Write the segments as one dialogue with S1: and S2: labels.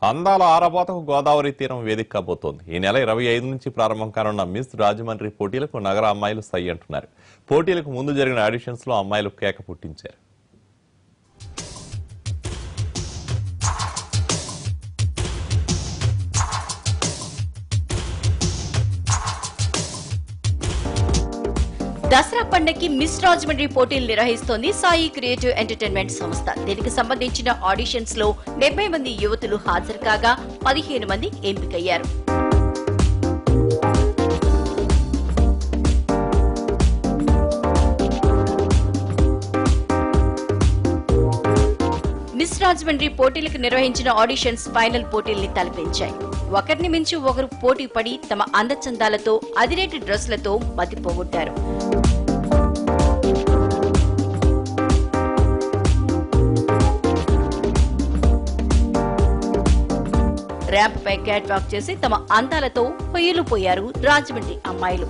S1: అందాల ఆరబోతకు గోదావరి తీరం వేదిక కాబోతోంది. ఈ నెల 25 నుంచి ప్రారంభం కానున్న మిస్ రాజమండ్రి పోటీలకు నగర అమ్మాయిలు సై అంటున్నారు. పోటీలకు ముందు జరిగిన ఆడిషన్స్ లో అమ్మాయిలు కేక పుట్టించారు.
S2: దసరా పండగకి మిస్ రాజమండ్రి పోటీలు నిర్వహిస్తోంది సాయి క్రియేటివ్ ఎంటర్టైన్మెంట్ సంస్థ. దీనికి సంబంధించిన ఆడిషన్స్ లో 70 మంది యువతులు హాజరు కాగా 15 మంది ఎంపికయ్యారు. మిస్ రాజమండ్రి పోటీలకు నిర్వహించిన ఆడిషన్స్ ఫైనల్ పోటీల్ని తలపించాయి. ఒకరిని మించి ఒకరు పోటీ పడి తమ అందచందాలతో అదిరేటి డ్రెస్లతో మతిపోగొట్టారు. ర్యాంప్ పై క్యాట్ వాక్ చేసి తమ అందాలతో పొయ్యిలు పోయారు రాజమండ్రి అమ్మాయిలు.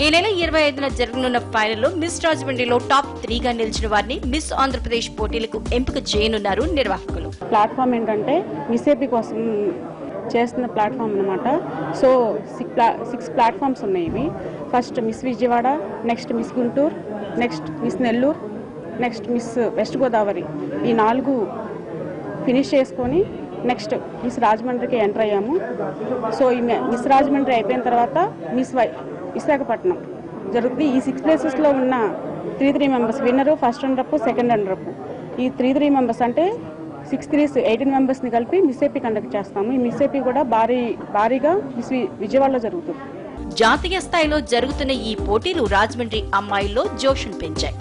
S2: ఈ నెల 25న జరగనున్న ఫైనల్లో మిస్ రాజమండ్రిలో టాప్ 3గా నిలిచిన వారిని మిస్ ఆంధ్రప్రదేశ్ పోటీలకు ఎంపిక చేయనున్నారు నిర్వాహకులు.
S3: ప్లాట్ఫామ్ ఏంటంటే మిస్ ఏపీ కోసం చేస్తున్న ప్లాట్ఫామ్ అనమాట. సో 6 ప్లాట్ఫామ్స్ ఉన్నాయి. ఇవి first miss Vijayawada, next miss Guntur, next miss Nellore, next miss west Godavari. ఈ 4 ఫినిష్ చేసుకొని నెక్స్ట్ మిస్ రాజమండ్రికి ఎంటర్ అయ్యాము. సో ఈ మిస్ రాజమండ్రి అయిపోయిన తర్వాత మిస్ విశాఖపట్నం జరుగుతుంది. ఈ 6 ప్లేసెస్లో ఉన్న 3 మెంబర్స్ విన్నరు, ఫస్ట్ రన్నరప్, సెకండ్ రన్నరప్. ఈ 3 మెంబర్స్ అంటే 6 3 18 మెంబర్స్ని కలిపి మిస్ ఏపీ కండక్ట్ చేస్తాము. ఈ మిస్ ఏపీ కూడా భారీగా మిస్ విజయవాడలో జరుగుతుంది.
S2: జాతీయ స్థాయిలో జరుగుతున్న ఈ పోటీలు రాజమండ్రి అమ్మాయిల్లో జోషును పెంచాయి.